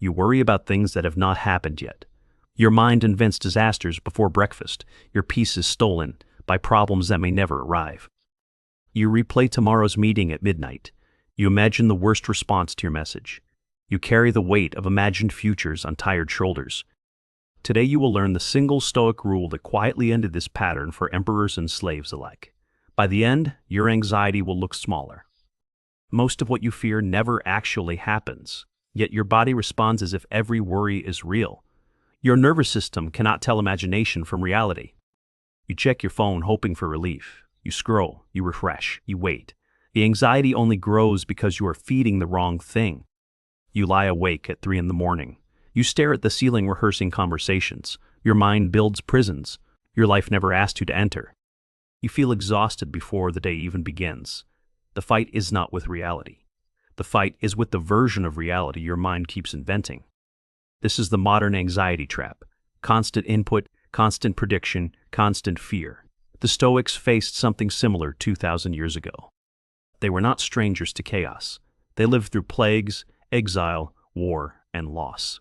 You worry about things that have not happened yet. Your mind invents disasters before breakfast. Your peace is stolen by problems that may never arrive. You replay tomorrow's meeting at midnight. You imagine the worst response to your message. You carry the weight of imagined futures on tired shoulders. Today you will learn the single Stoic rule that quietly ended this pattern for emperors and slaves alike. By the end, your anxiety will look smaller. Most of what you fear never actually happens, yet your body responds as if every worry is real. Your nervous system cannot tell imagination from reality. You check your phone hoping for relief. You scroll, you refresh, you wait. The anxiety only grows because you are feeding the wrong thing. You lie awake at 3 a.m. You stare at the ceiling rehearsing conversations. Your mind builds prisons your life never asked you to enter. You feel exhausted before the day even begins. The fight is not with reality. The fight is with the version of reality your mind keeps inventing. This is the modern anxiety trap. Constant input, constant prediction, constant fear. The Stoics faced something similar 2,000 years ago. They were not strangers to chaos. They lived through plagues, exile, war, and loss.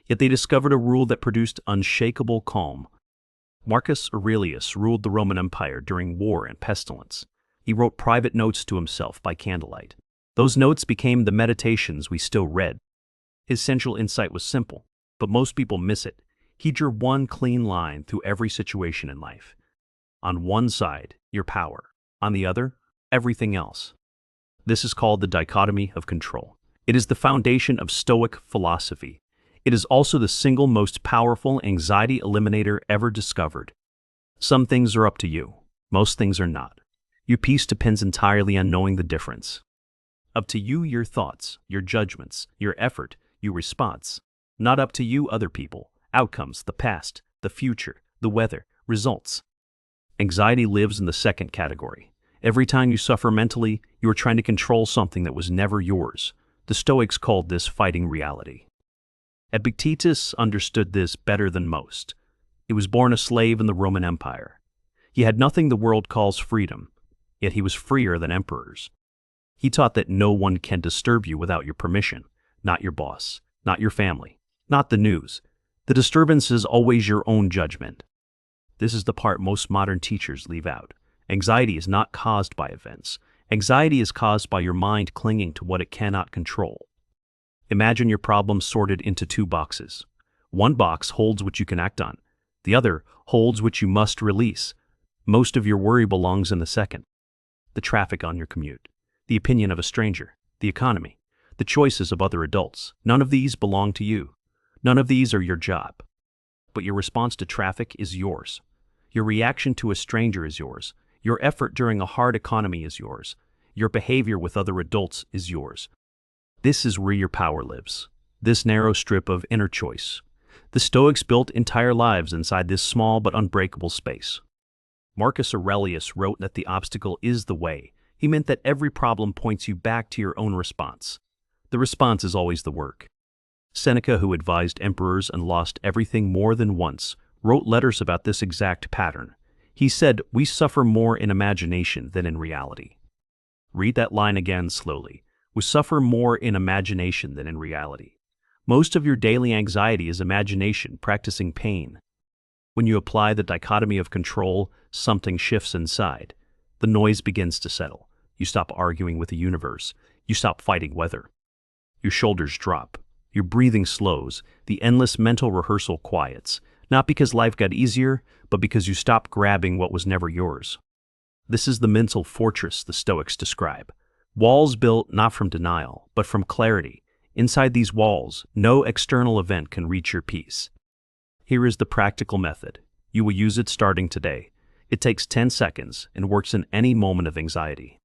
Yet they discovered a rule that produced unshakable calm. Marcus Aurelius ruled the Roman Empire during war and pestilence. He wrote private notes to himself by candlelight. Those notes became the meditations we still read. His central insight was simple, but most people miss it. He drew one clean line through every situation in life. On one side, your power. On the other, everything else. This is called the Dichotomy of Control. It is the foundation of Stoic philosophy. It is also the single most powerful anxiety eliminator ever discovered. Some things are up to you. Most things are not. Your peace depends entirely on knowing the difference. Up to you your thoughts, your judgments, your effort, your response. Not up to you other people, outcomes, the past, the future, the weather, results. Anxiety lives in the second category. Every time you suffer mentally, you are trying to control something that was never yours. The Stoics called this fighting reality. Epictetus understood this better than most. He was born a slave in the Roman Empire. He had nothing the world calls freedom, yet he was freer than emperors. He taught that no one can disturb you without your permission, not your boss, not your family, not the news. The disturbance is always your own judgment. This is the part most modern teachers leave out. Anxiety is not caused by events. Anxiety is caused by your mind clinging to what it cannot control. Imagine your problem sorted into 2 boxes. One box holds what you can act on. The other holds what you must release. Most of your worry belongs in the second. The traffic on your commute, the opinion of a stranger, the economy, the choices of other adults. None of these belong to you. None of these are your job. But your response to traffic is yours. Your reaction to a stranger is yours. Your effort during a hard economy is yours. Your behavior with other adults is yours. This is where your power lives, this narrow strip of inner choice. The Stoics built entire lives inside this small but unbreakable space. Marcus Aurelius wrote that the obstacle is the way. He meant that every problem points you back to your own response. The response is always the work. Seneca, who advised emperors and lost everything more than once, wrote letters about this exact pattern. He said, "We suffer more in imagination than in reality." Read that line again slowly. We suffer more in imagination than in reality. Most of your daily anxiety is imagination practicing pain. When you apply the dichotomy of control, something shifts inside. The noise begins to settle. You stop arguing with the universe. You stop fighting weather. Your shoulders drop. Your breathing slows. The endless mental rehearsal quiets. Not because life got easier, but because you stopped grabbing what was never yours. This is the mental fortress the Stoics describe. Walls built not from denial, but from clarity. Inside these walls, no external event can reach your peace. Here is the practical method. You will use it starting today. It takes 10 seconds and works in any moment of anxiety.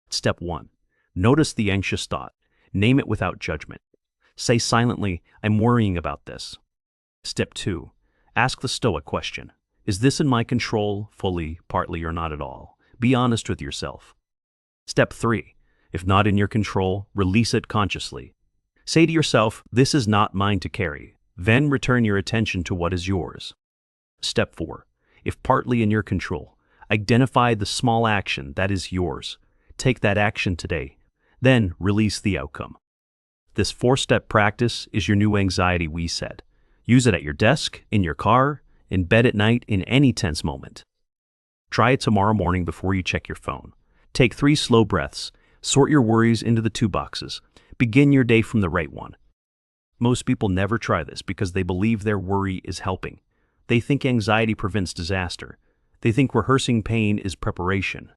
Step 1. Notice the anxious thought. Name it without judgment. Say silently, "I'm worrying about this." Step 2. Ask the Stoic question. Is this in my control, fully, partly, or not at all? Be honest with yourself. Step 3. If not in your control, release it consciously. Say to yourself, "This is not mine to carry." Then return your attention to what is yours. Step 4. If partly in your control, identify the small action that is yours. Take that action today. Then release the outcome. This 4-step practice is your new anxiety reset. Use it at your desk, in your car, in bed at night, in any tense moment. Try it tomorrow morning before you check your phone. Take 3 slow breaths. Sort your worries into the 2 boxes. Begin your day from the right one. Most people never try this because they believe their worry is helping. They think anxiety prevents disaster. They think rehearsing pain is preparation.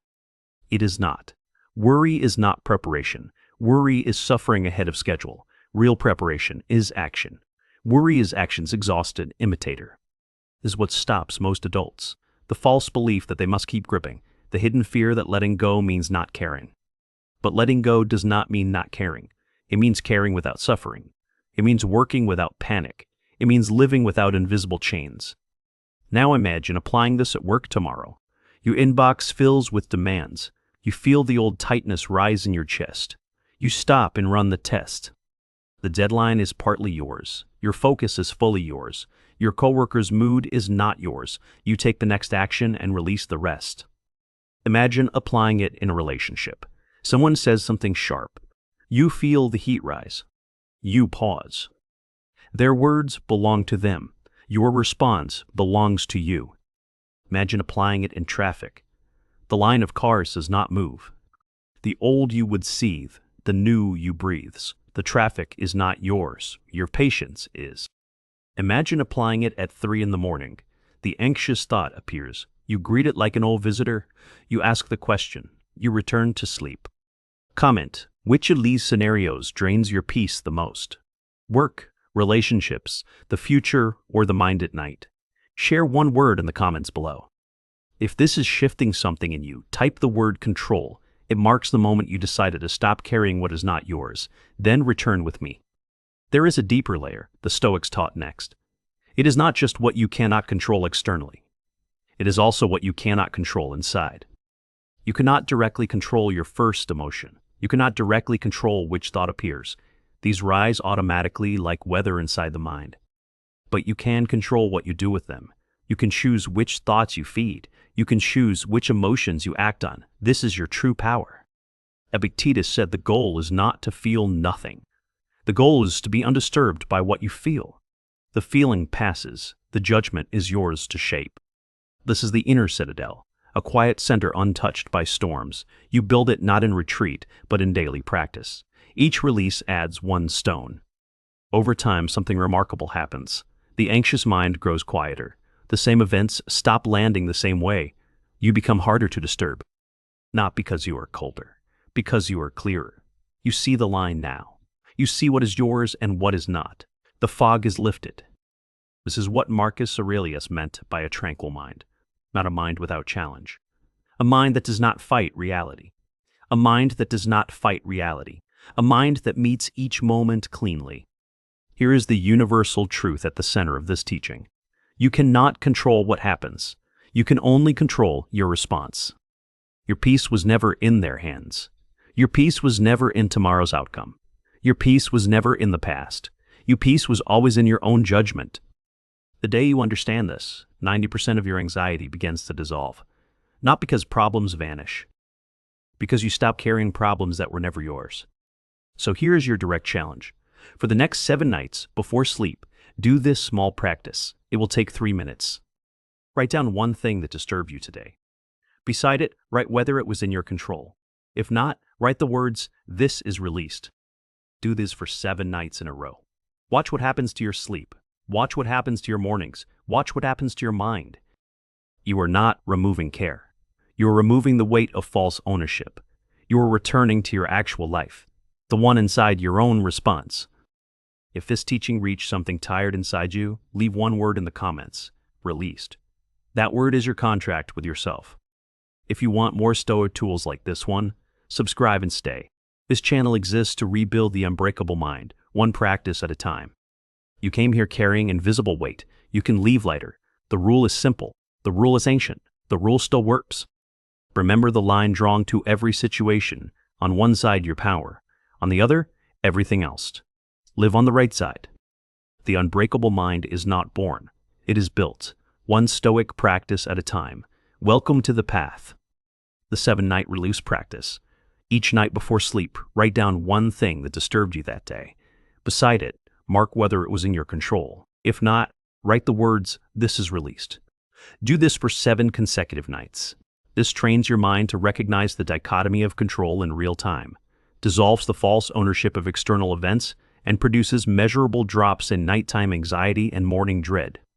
It is not. Worry is not preparation. Worry is suffering ahead of schedule. Real preparation is action. Worry is action's exhausted imitator. This is what stops most adults. The false belief that they must keep gripping. The hidden fear that letting go means not caring. But letting go does not mean not caring. It means caring without suffering. It means working without panic. It means living without invisible chains. Now imagine applying this at work tomorrow. Your inbox fills with demands. You feel the old tightness rise in your chest. You stop and run the test. The deadline is partly yours. Your focus is fully yours. Your coworker's mood is not yours. You take the next action and release the rest. Imagine applying it in a relationship. Someone says something sharp. You feel the heat rise. You pause. Their words belong to them. Your response belongs to you. Imagine applying it in traffic. The line of cars does not move. The old you would seethe, the new you breathes. The traffic is not yours. Your patience is. Imagine applying it at 3 in the morning. The anxious thought appears. You greet it like an old visitor. You ask the question. You return to sleep. Comment, which of these scenarios drains your peace the most? Work, relationships, the future, or the mind at night? Share one word in the comments below. If this is shifting something in you, type the word control. It marks the moment you decided to stop carrying what is not yours. Then return with me. There is a deeper layer, the Stoics taught next. It is not just what you cannot control externally. It is also what you cannot control inside. You cannot directly control your first emotion. You cannot directly control which thought appears. These rise automatically like weather inside the mind. But you can control what you do with them. You can choose which thoughts you feed. You can choose which emotions you act on. This is your true power. Epictetus said the goal is not to feel nothing. The goal is to be undisturbed by what you feel. The feeling passes. The judgment is yours to shape. This is the inner citadel, a quiet center untouched by storms. You build it not in retreat, but in daily practice. Each release adds one stone. Over time, something remarkable happens. The anxious mind grows quieter. The same events stop landing the same way. You become harder to disturb. Not because you are colder, because you are clearer. You see the line now. You see what is yours and what is not. The fog is lifted. This is what Marcus Aurelius meant by a tranquil mind, not a mind without challenge. A mind that does not fight reality. A mind that does not fight reality. A mind that meets each moment cleanly. Here is the universal truth at the center of this teaching. You cannot control what happens. You can only control your response. Your peace was never in their hands. Your peace was never in tomorrow's outcome. Your peace was never in the past. Your peace was always in your own judgment. The day you understand this, 90% of your anxiety begins to dissolve. Not because problems vanish, because you stop carrying problems that were never yours. So here is your direct challenge. For the next 7 nights before sleep, do this small practice. It will take 3 minutes. Write down one thing that disturbed you today. Beside it, write whether it was in your control. If not, write the words, "This is released." Do this for 7 nights in a row. Watch what happens to your sleep. Watch what happens to your mornings. Watch what happens to your mind. You are not removing care. You are removing the weight of false ownership. You are returning to your actual life, the one inside your own response. If this teaching reached something tired inside you, leave one word in the comments, released. That word is your contract with yourself. If you want more Stoic tools like this one, subscribe and stay. This channel exists to rebuild the unbreakable mind, one practice at a time. You came here carrying invisible weight. You can leave lighter. The rule is simple. The rule is ancient. The rule still works. Remember the line drawn to every situation. On one side, your power. On the other, everything else. Live on the right side. The unbreakable mind is not born. It is built, one Stoic practice at a time. Welcome to the path. The 7-night release practice. Each night before sleep, write down one thing that disturbed you that day. Beside it, mark whether it was in your control. If not, write the words, "This is released." Do this for 7 consecutive nights. This trains your mind to recognize the dichotomy of control in real time, dissolves the false ownership of external events, and produces measurable drops in nighttime anxiety and morning dread.